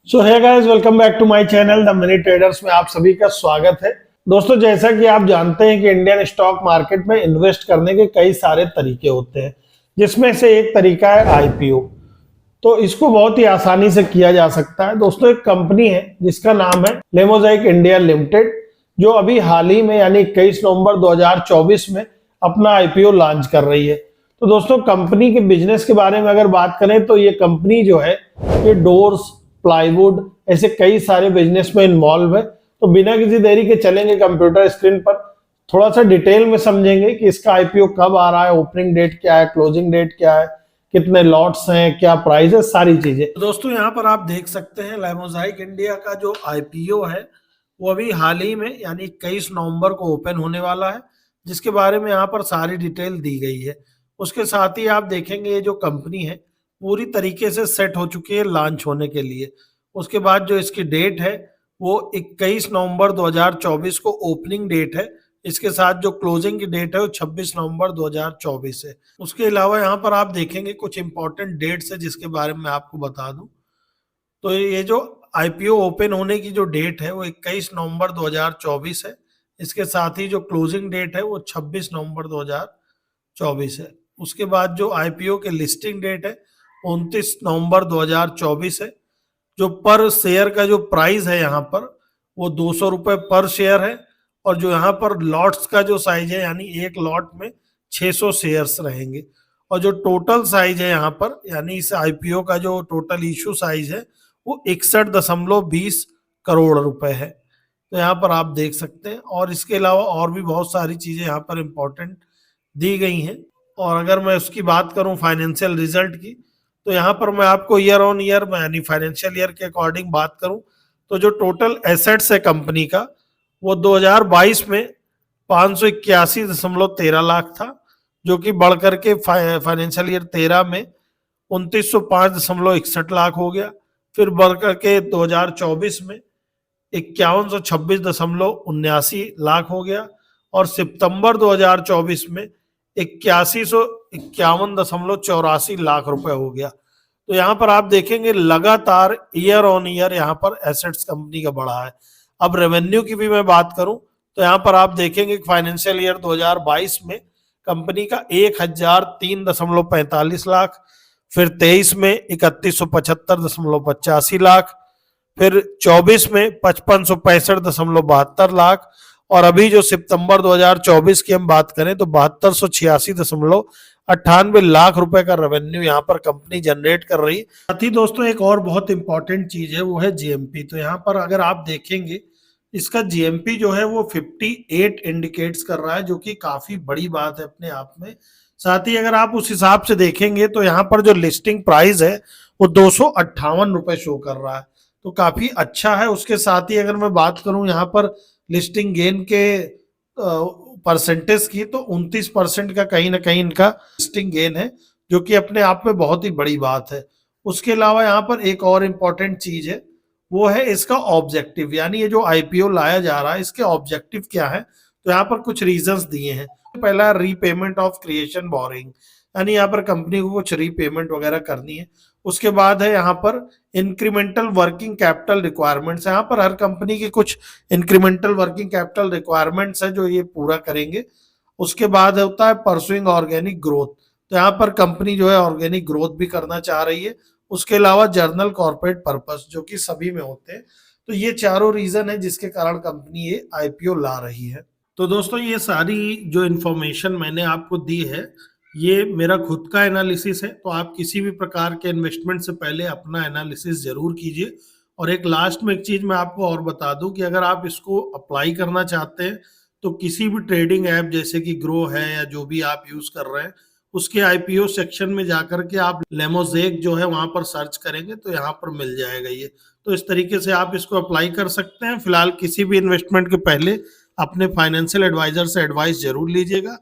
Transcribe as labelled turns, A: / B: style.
A: So hey guys, welcome back to my channel the money traders में आप सभी का स्वागत है। दोस्तों, जैसा कि आप जानते हैं कि इंडियन स्टॉक मार्केट में इन्वेस्ट करने के कई सारे तरीके होते हैं, जिसमें से एक तरीका है आईपीओ। तो इसको बहुत ही आसानी से किया जा सकता है। दोस्तों, एक कंपनी है जिसका नाम है लेमोज़ाइक इंडिया लिमिटेड, जो अभी हाल ही में यानी 21 नवंबर 2024 में अपना आईपीओ लॉन्च कर रही है। तो दोस्तों, कंपनी के बिजनेस के बारे में अगर बात करें तो ये कंपनी जो है ये डोर्स, प्लाईवुड, ऐसे कई सारे बिजनेस में इन्वॉल्व है। तो बिना किसी देरी के चलेंगे कंप्यूटर स्क्रीन पर, थोड़ा सा डिटेल में समझेंगे कि इसका आईपीओ कब आ रहा है, ओपनिंग डेट क्या है, क्लोजिंग डेट क्या है, कितने लॉट्स हैं, क्या प्राइस है, सारी चीजें। दोस्तों, यहाँ पर आप देख सकते हैं लेमोज़ाइक इंडिया का जो आईपीओ है वो अभी हाल ही में यानी 21 नवंबर को ओपन होने वाला है, जिसके बारे में यहाँ पर सारी डिटेल दी गई है। उसके साथ ही आप देखेंगे ये जो कंपनी है पूरी तरीके से सेट हो चुकी है लॉन्च होने के लिए। उसके बाद जो इसकी डेट है वो 21 नवंबर 2024 को ओपनिंग डेट है। इसके साथ जो क्लोजिंग की डेट है वो 26 नवंबर 2024 है। उसके अलावा यहाँ पर आप देखेंगे कुछ इंपॉर्टेंट डेट्स है जिसके बारे में आपको बता दूं। तो ये जो आईपीओ ओपन होने की जो डेट है वो 21 नवंबर 2024 है। इसके साथ ही जो क्लोजिंग डेट है वो 26 नवंबर 2024 है। उसके बाद जो आईपीओ के लिस्टिंग डेट है 29 नवंबर 2024 है। जो पर शेयर का जो प्राइस है यहाँ पर वो 200 रुपए पर शेयर है। और जो यहाँ पर लॉट्स का जो साइज है यानी एक लॉट में 600 शेयर्स रहेंगे। और जो टोटल साइज है यहाँ पर यानी इस आईपीओ का जो टोटल इशू साइज है वो 61.20 करोड़ रुपए है। तो यहाँ पर आप देख सकते हैं। और इसके अलावा और भी बहुत सारी चीजें यहाँ पर इंपॉर्टेंट दी गई हैं। और अगर मैं उसकी बात करूं फाइनेंशियल रिजल्ट की, तो यहाँ पर मैं आपको ईयर ऑन ईयर यानी फाइनेंशियल ईयर के अकॉर्डिंग बात करूं तो जो टोटल एसेट्स है कंपनी का वो 2022 में 581.13 लाख था, जो कि बढ़ करके फाइनेंशियल ईयर 13 में 2905.61 लाख हो गया। फिर बढ़ करके 2024 में 5126.79 लाख हो गया। और सितंबर 2024 में 8151.84 लाख रुपए हो गया। तो यहाँ पर आप देखेंगे लगातार ईयर ऑन ईयर यहाँ पर एसेट्स कंपनी का बढ़ा है। अब रेवेन्यू की भी मैं बात करूं तो यहाँ पर आप देखेंगे फाइनेंशियल ईयर 2022 में कंपनी का 1003.45 लाख, फिर 23 में 3175.85 लाख, फिर 24 में 5565.72 लाख, और अभी जो सितंबर 2024 की हम बात करें तो 7286.98 लाख रुपए का रेवेन्यू यहाँ पर कंपनी जनरेट कर रही है। साथ ही दोस्तों एक और बहुत इंपॉर्टेंट चीज है वो है जीएमपी। तो यहाँ पर अगर आप देखेंगे इसका जीएमपी जो है वो 58 इंडिकेट्स कर रहा है, जो कि काफी बड़ी बात है अपने आप में। साथ ही अगर आप उस हिसाब से देखेंगे तो यहाँ पर जो लिस्टिंग प्राइस है वो 258 रुपए शो कर रहा है, तो काफी अच्छा है। उसके साथ ही अगर मैं बात करूं यहाँ पर लिस्टिंग गेन के परसेंटेज की, तो 29% का कहीं ना कहीं इनका लिस्टिंग गेन है, जो कि अपने आप में बहुत ही बड़ी बात है। उसके अलावा यहाँ पर एक और इम्पोर्टेंट चीज है वो है इसका ऑब्जेक्टिव, यानी ये जो आईपीओ लाया जा रहा है इसके ऑब्जेक्टिव क्या है। तो यहाँ पर कुछ रीजंस दिए हैं। पहला, रीपेमेंट ऑफ क्रिएशन बोरिंग, यानी यहाँ पर कंपनी को कुछ रीपेमेंट वगैरह करनी है। उसके बाद है यहाँ पर इंक्रीमेंटल वर्किंग कैपिटल रिक्वायरमेंट्स, यहाँ पर हर कंपनी की कुछ इंक्रीमेंटल वर्किंग कैपिटल रिक्वायरमेंट्स है जो ये पूरा करेंगे। उसके बाद होता है परसुइंग ऑर्गेनिक ग्रोथ, तो यहाँ पर कंपनी जो है ऑर्गेनिक ग्रोथ भी करना चाह रही है। उसके अलावा जर्नल कॉर्पोरेट पर्पस, जो कि सभी में होते हैं। तो ये चारों रीजन है जिसके कारण कंपनी ये आईपीओ ला रही है। तो दोस्तों, ये सारी जो इन्फॉर्मेशन मैंने आपको दी है ये मेरा खुद का एनालिसिस है, तो आप किसी भी प्रकार के इन्वेस्टमेंट से पहले अपना एनालिसिस जरूर कीजिए। और एक लास्ट में एक चीज मैं आपको और बता दूं कि अगर आप इसको अप्लाई करना चाहते हैं तो किसी भी ट्रेडिंग ऐप जैसे कि ग्रो है या जो भी आप यूज कर रहे हैं उसके आईपीओ सेक्शन में जाकर के आप लेमोज़ेक जो है वहां पर सर्च करेंगे तो यहाँ पर मिल जाएगा ये। तो इस तरीके से आप इसको अप्लाई कर सकते हैं। फिलहाल किसी भी इन्वेस्टमेंट के पहले अपने फाइनेंशियल एडवाइजर से एडवाइस जरूर लीजिएगा।